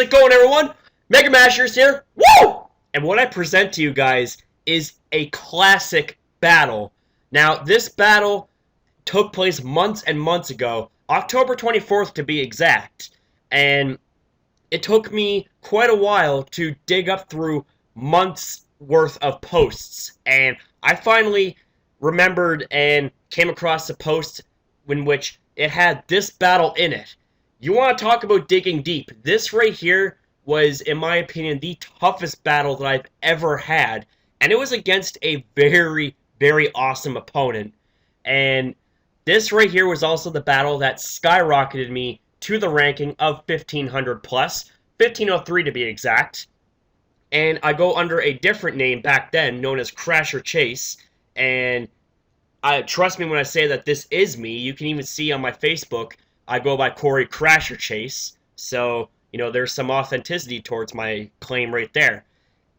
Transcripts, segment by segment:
it going, everyone? Mega Mashers here. Woo! And what I present to you guys is a classic battle. Now, this battle took place months and months ago, October 24th to be exact, and it took me quite a while to dig up through months worth of posts, and I finally remembered and came across a post in which it had this battle in it. You want to talk about digging deep. This right here was, in my opinion, the toughest battle that I've ever had, and it was against a very, very awesome opponent. And this right here was also the battle that skyrocketed me to the ranking of 1500 plus, 1503 to be exact. And I go under a different name back then, known as Crasher Chase, and trust me when I say that this is me. You can even see on my Facebook, I go by Corey Crasher Chase, so, you know, there's some authenticity towards my claim right there.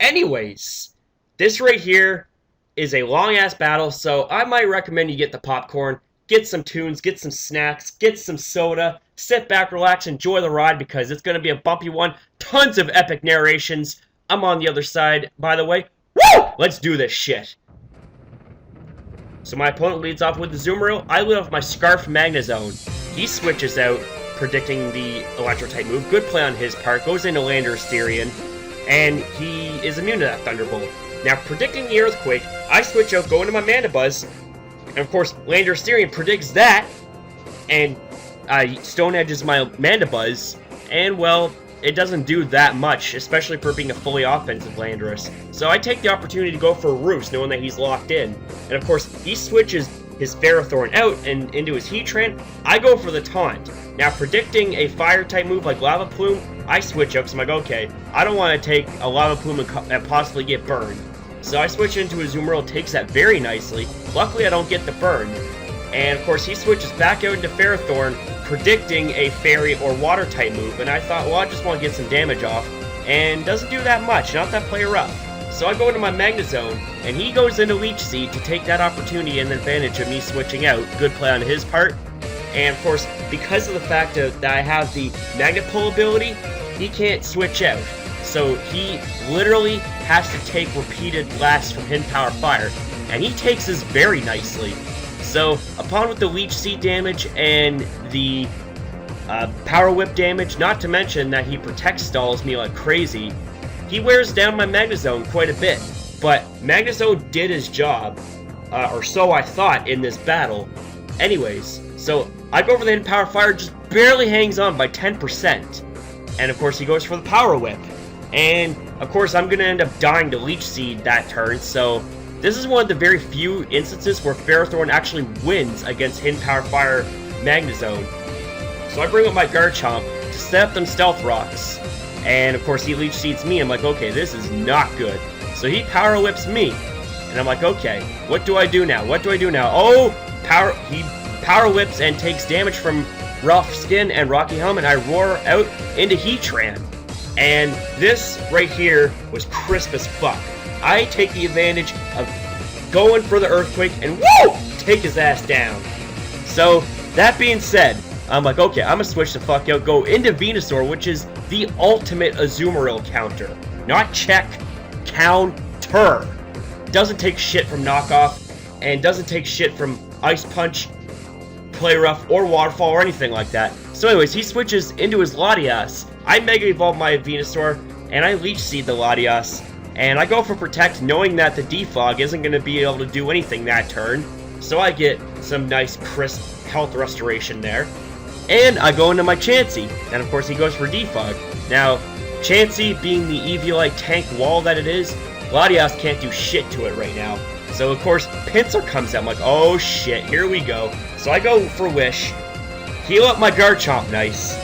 Anyways, this right here is a long-ass battle, so I might recommend you get the popcorn, get some tunes, get some snacks, get some soda, sit back, relax, enjoy the ride, because it's going to be a bumpy one. Tons of epic narrations. I'm on the other side, by the way. Woo! Let's do this shit. So my opponent leads off with the Zoomeril. I lead off my Scarf Magnezone. He switches out, predicting the Electro-type move. Good play on his part. Goes into Landorus, and he is immune to that Thunderbolt. Now, predicting the Earthquake, I switch out, go into my Mandibuzz, and of course, Landorus predicts that, and Stone Edges my Mandibuzz, and well, it doesn't do that much, especially for being a fully offensive Landorus. So I take the opportunity to go for a Roost, knowing that he's locked in. And of course, he switches his Ferrothorn out and into his Heatran. I go for the Taunt. Now, predicting a Fire-type move like Lava Plume, I switch up, so I'm like, okay, I don't want to take a Lava Plume and possibly get burned. So I switch into a Zoomeril, takes that very nicely. Luckily, I don't get the burn. And of course, he switches back out into Ferrothorn, predicting a Fairy or Water-type move. And I thought, well, I just want to get some damage off. And doesn't do that much, not that play rough. So I go into my Magnezone, and he goes into Leech Seed to take that opportunity and advantage of me switching out. Good play on his part. And of course, because of the fact that I have the Magnet Pull ability, he can't switch out. So he literally has to take repeated blasts from Hidden Power Fire, and he takes this very nicely. So upon with the Leech Seed damage and the Power Whip damage, not to mention that he Protect Stalls me like crazy, he wears down my Magnezone quite a bit. But Magnezone did his job, or so I thought in this battle. Anyways, so I go for the Hidden Power Fire, just barely hangs on by 10%. And of course he goes for the Power Whip. And, of course, I'm going to end up dying to Leech Seed that turn, so this is one of the very few instances where Ferrothorn actually wins against Hidden Power Fire Magnezone. So I bring up my Garchomp to set up them Stealth Rocks. And, of course, he Leech Seeds me. I'm like, okay, this is not good. So he Power Whips me. And I'm like, okay, what do I do now? What do I do now? Oh, he Power Whips and takes damage from Rough Skin and Rocky Helm, and I roar out into Heatran. And this right here was crisp as fuck. I take the advantage of going for the Earthquake and woo! Take his ass down. So, that being said, I'm like, okay, I'm gonna switch the fuck out, go into Venusaur, which is the ultimate Azumarill counter. Not check, counter. Doesn't take shit from Knockoff, and doesn't take shit from Ice Punch, Play Rough, or Waterfall, or anything like that. So anyways, he switches into his Latias. I Mega Evolve my Venusaur, and I Leech Seed the Latias, and I go for Protect, knowing that the Defog isn't going to be able to do anything that turn, so I get some nice, crisp health restoration there. And I go into my Chansey, and of course he goes for Defog. Now, Chansey, being the Eviolite tank wall that it is, Latias can't do shit to it right now. So of course, Pinsir comes out, I'm like, oh shit, here we go. So I go for Wish, heal up my Garchomp nice.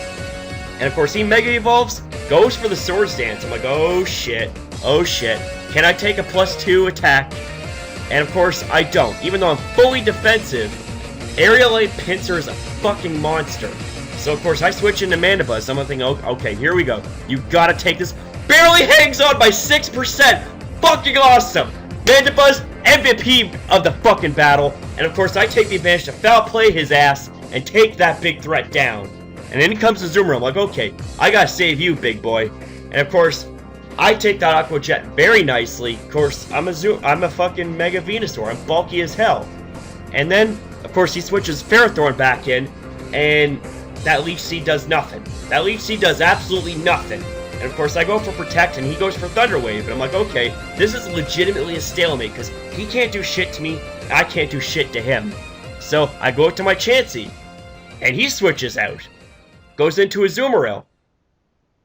And of course, he Mega Evolves, goes for the Swords Dance. I'm like, oh shit, oh shit. Can I take a +2 attack? And of course, I don't. Even though I'm fully defensive, Aerialite Pinsir is a fucking monster. So of course, I switch into Mandibuzz. I'm thinking, okay, here we go. You gotta take this. Barely hangs on by 6%. Fucking awesome. Mandibuzz, MVP of the fucking battle. And of course, I take the advantage to foul play his ass and take that big threat down. And then comes the Zoomer. I'm like, okay, I gotta save you, big boy. And of course, I take that Aqua Jet very nicely. Of course, I'm a fucking Mega Venusaur. I'm bulky as hell. And then, of course, he switches Ferrothorn back in, and that Leech Seed does nothing. That Leech Seed does absolutely nothing. And of course, I go for Protect, and he goes for Thunder Wave. And I'm like, okay, this is legitimately a stalemate, because he can't do shit to me, I can't do shit to him. So, I go to my Chansey, and he switches out. Goes into a Azumarill.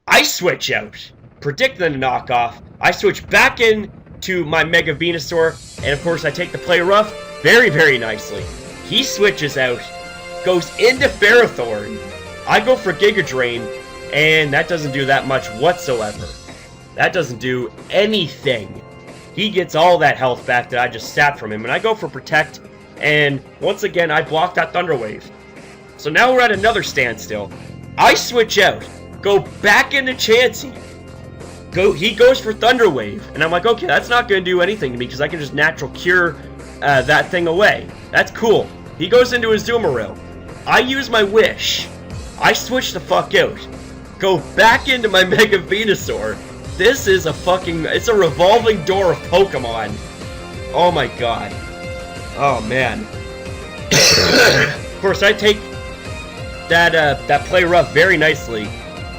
I switch out. Predict the knockoff. I switch back in to my Mega Venusaur, and of course, I take the Play Rough very, very nicely. He switches out, goes into Ferrothorn. I go for Giga Drain, and that doesn't do that much whatsoever. That doesn't do anything. He gets all that health back that I just sapped from him, and I go for Protect, and once again, I block that Thunder Wave. So now we're at another standstill. I switch out, go back into Chansey. He goes for Thunder Wave, and I'm like, okay, that's not going to do anything to me, because I can just Natural Cure that thing away. That's cool. He goes into his Azumarill. I use my Wish. I switch the fuck out. Go back into my Mega Venusaur. This is it's a revolving door of Pokemon. Oh my god. Oh man. Of course, I take that Play Rough very nicely,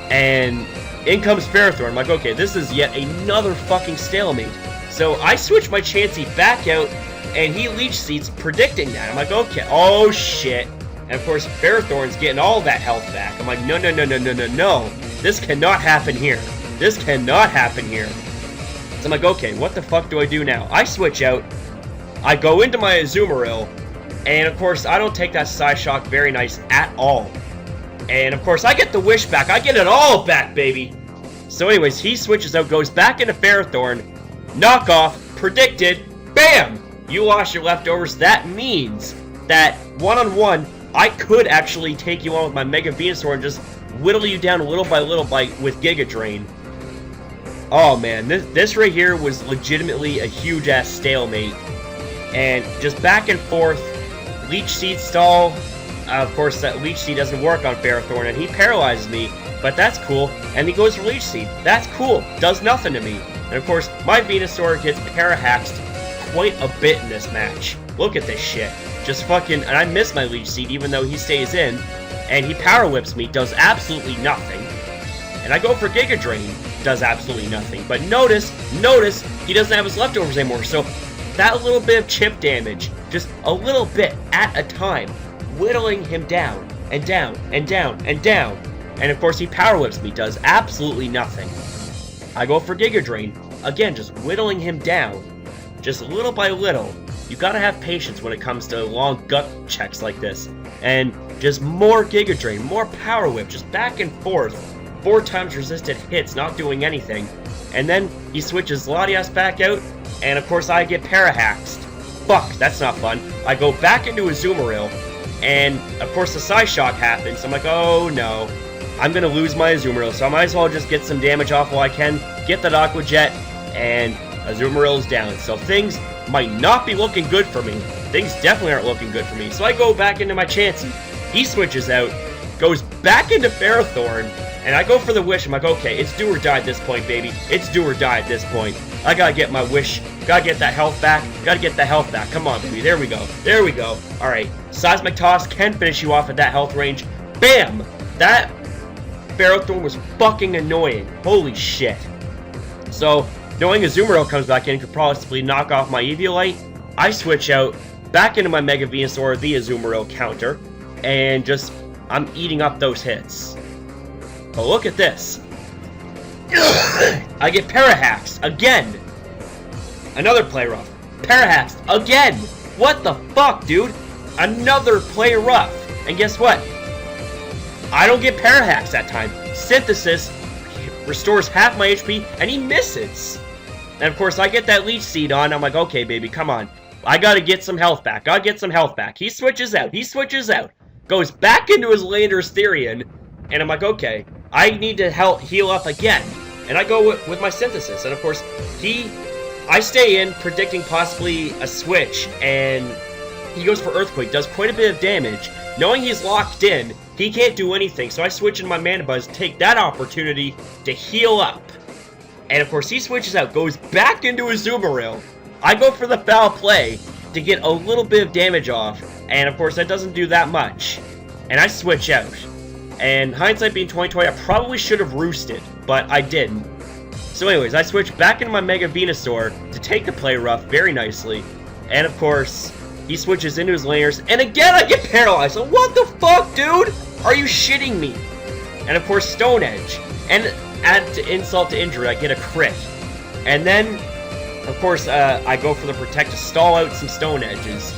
and in comes Ferrothorn. I'm like, okay, this is yet another fucking stalemate. So I switch my Chansey back out, and he Leech Seeds, predicting that. I'm like, okay, oh shit. And of course, Ferrothorn's getting all that health back. I'm like, no. This cannot happen here. This cannot happen here. So I'm like, okay, what the fuck do I do now? I switch out. I go into my Azumarill, and of course, I don't take that Psyshock very nice at all. And of course, I get the Wish back. I get it all back, baby. So anyways, he switches out, goes back into Ferrothorn. Knockoff, predicted, bam! You lost your leftovers. That means that one-on-one, I could actually take you on with my Mega Venusaur and just whittle you down little by with Giga Drain. Oh man, this right here was legitimately a huge-ass stalemate. And just back and forth, Leech Seed stall. Of course, that Leech Seed doesn't work on Ferrothorn, and he paralyzes me, but that's cool. And he goes for Leech Seed. That's cool. Does nothing to me. And of course, my Venusaur gets Parahaxed quite a bit in this match. Look at this shit. Just fucking, and I miss my Leech Seed even though he stays in, and he Power Whips me, does absolutely nothing. And I go for Giga Drain, does absolutely nothing. But notice, he doesn't have his leftovers anymore, so that little bit of chip damage, just a little bit at a time, whittling him down, and down, and down, and down. And of course he Power Whips me, does absolutely nothing. I go for Giga Drain, again, just whittling him down, just little by little. You gotta have patience when it comes to long gut checks like this. And just more Giga Drain, more Power Whip, just back and forth. 4 times resisted hits, not doing anything. And then he switches Latias back out, and of course I get Parahaxed. Fuck, that's not fun. I go back into a Azumarill, and of course the Psyshock happens. I'm like, oh no. I'm gonna lose my Azumarill, so I might as well just get some damage off while I can, get that Aqua Jet, and Azumarill is down. So things might not be looking good for me. Things definitely aren't looking good for me. So I go back into my Chansey. He switches out, goes back into Ferrothorn, and I go for the Wish. I'm like, okay, it's do or die at this point, baby. It's do or die at this point. I gotta get my Wish. Gotta get that health back. Gotta get that health back. Come on, baby. There we go. There we go. Alright. Seismic Toss can finish you off at that health range. Bam! That Ferrothorn was fucking annoying. Holy shit. So, knowing Azumarill comes back in could possibly knock off my Eviolite, I switch out back into my Mega Venusaur, the Azumarill counter, and just, I'm eating up those hits. But look at this. I get Parahaxed again. Another Play Rough. Parahaxed again. What the fuck, dude? Another Play Rough. And guess what? I don't get Parahaxed that time. Synthesis restores half my HP, and he misses. And of course, I get that Leech Seed on. I'm like, okay, baby, come on. I gotta get some health back. Gotta get some health back. He switches out. He switches out. Goes back into his Landorus Therian. And I'm like, okay, I need to heal up again. And I go with my Synthesis. And of course, I stay in, predicting possibly a switch. And he goes for Earthquake. Does quite a bit of damage. Knowing he's locked in, He can't do anything, so I switch in my Mana Buzz, take that opportunity to heal up. And of course, he switches out, goes back into his Azumarill. I go for the foul play to get a little bit of damage off, and of course, that doesn't do that much. And I switch out. And hindsight being 2020, I probably should have roosted, but I didn't. So anyways, I switch back into my Mega Venusaur to take the play rough very nicely. And of course, he switches into his laners, and again I get paralyzed. So what the fuck, dude? Are you shitting me? And of course, Stone Edge. And add to insult to injury, I get a crit. And then, of course, I go for the Protect to stall out some Stone Edges.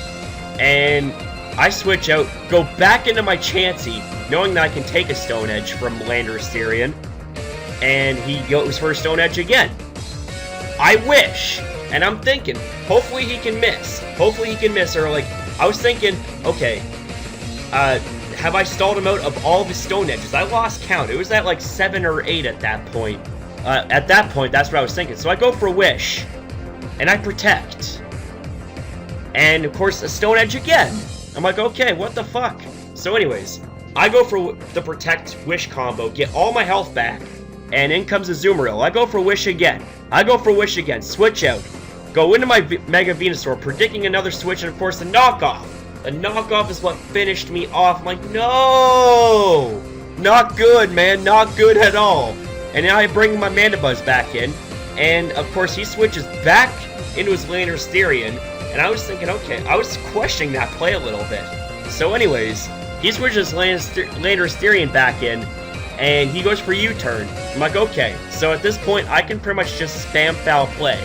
And I switch out, go back into my Chansey, knowing that I can take a Stone Edge from Landorus Therian. And he goes for a Stone Edge again. I wish, and I'm thinking, hopefully he can miss. Hopefully he can miss, or like, I was thinking, okay, have I stalled him out of all of his Stone Edges? I lost count. It was at like 7 or 8 at that point. At that point, that's what I was thinking. So I go for Wish, and I Protect. And of course, a Stone Edge again. I'm like, okay, what the fuck? So anyways, I go for the Protect Wish combo, get all my health back, and in comes Azumarill. I go for Wish again. I go for Wish again. Switch out. Go into my Mega Venusaur, predicting another switch, and of course the knockoff. The knockoff is what finished me off. I'm like, no! Not good, man. Not good at all. And now I bring my Mana Buzz back in, and of course he switches back into his Landorus Therian, and I was thinking, okay, I was questioning that play a little bit. So anyways, he switches Landorus Therian back in, and he goes for U-turn. I'm like, okay, so at this point, I can pretty much just spam foul play,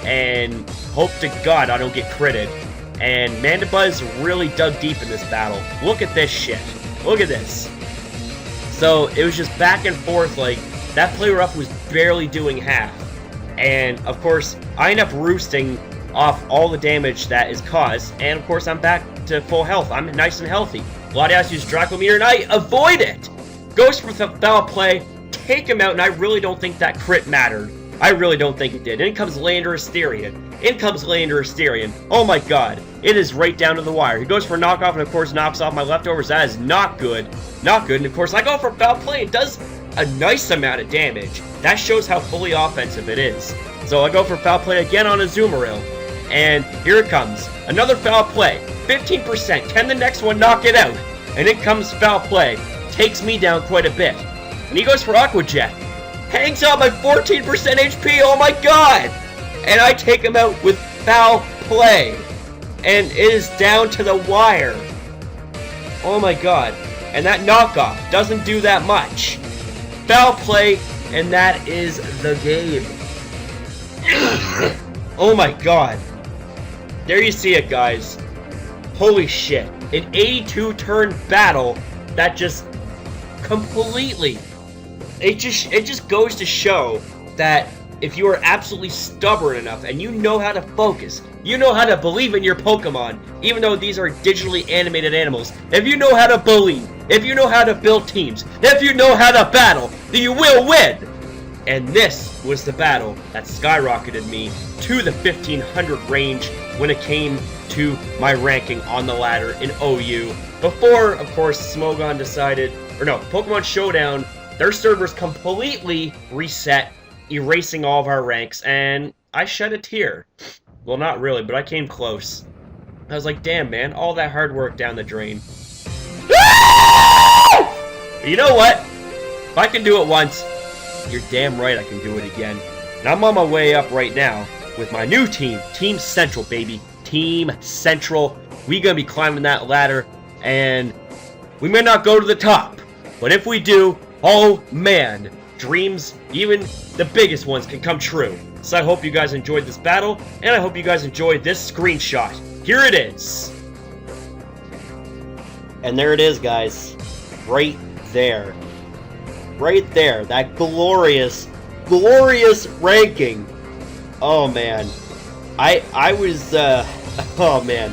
and hope to God I don't get critted. And Mana Buzz really dug deep in this battle. Look at this shit. Look at this. So, it was just back and forth, like, that play rough was barely doing half. And, of course, I end up roosting off all the damage that is caused, and of course I'm back to full health. I'm nice and healthy. Latias used Draco Meteor, and I avoid it! Goes for the foul play, take him out, and I really don't think that crit mattered. I really don't think it did. In comes Landorus Therian. In comes Landorus Therian. Oh my god. It is right down to the wire. He goes for knockoff, and of course knocks off my leftovers. That is not good. Not good. And of course I go for foul play. It does a nice amount of damage. That shows how fully offensive it is. So I go for foul play again on Azumarill. And here it comes. Another foul play. 15%. Can the next one knock it out? And in comes foul play. Takes me down quite a bit. And he goes for Aqua Jet. Hangs out my 14% HP, oh my god! And I take him out with foul play. And it is down to the wire. Oh my god. And that knockoff doesn't do that much. Foul play, and that is the game. Oh my god. There you see it, guys. Holy shit. An 82-turn battle that just completely... It just goes to show that if you are absolutely stubborn enough and you know how to focus, you know how to believe in your Pokemon, even though these are digitally animated animals, if you know how to believe, if you know how to build teams, if you know how to battle, then you will win! And this was the battle that skyrocketed me to the 1500 range when it came to my ranking on the ladder in OU. Before, of course, Smogon decided, or no, Pokemon Showdown, their servers completely reset, erasing all of our ranks, and I shed a tear. Well, not really, but I came close. I was like, damn, man, all that hard work down the drain. You know what? If I can do it once, you're damn right I can do it again. And I'm on my way up right now with my new team, Team Central, baby. Team Central. We gonna be climbing that ladder, and we may not go to the top, but if we do, oh man, dreams, even the biggest ones, can come true. So I hope you guys enjoyed this battle, and I hope you guys enjoyed this screenshot. Here it is. And there it is, guys. Right there. Right there. That glorious, glorious ranking. Oh man. I was, oh man.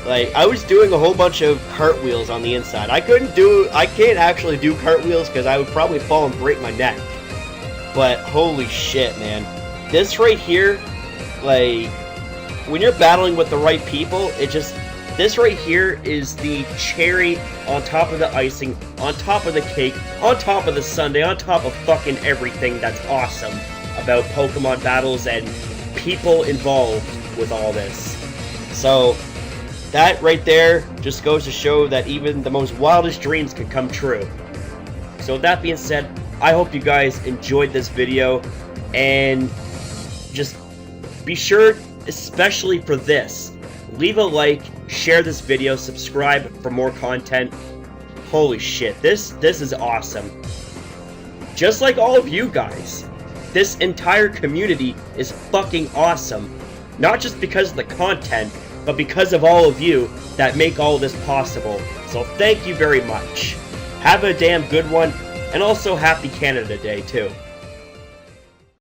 Like, I was doing a whole bunch of cartwheels on the inside. I can't actually do cartwheels because I would probably fall and break my neck. But, holy shit, man. This right here, like, when you're battling with the right people, This right here is the cherry on top of the icing, on top of the cake, on top of the sundae, on top of fucking everything that's awesome about Pokemon battles and people involved with all this. So, that right there just goes to show that even the most wildest dreams can come true. So with that being said, I hope you guys enjoyed this video, and just be sure, especially for this, leave a like, share this video, subscribe for more content. Holy shit, this is awesome. Just like all of you guys, this entire community is fucking awesome. Not just because of the content, but because of all of you that make all this possible. So thank you very much. Have a damn good one, and also happy Canada Day too.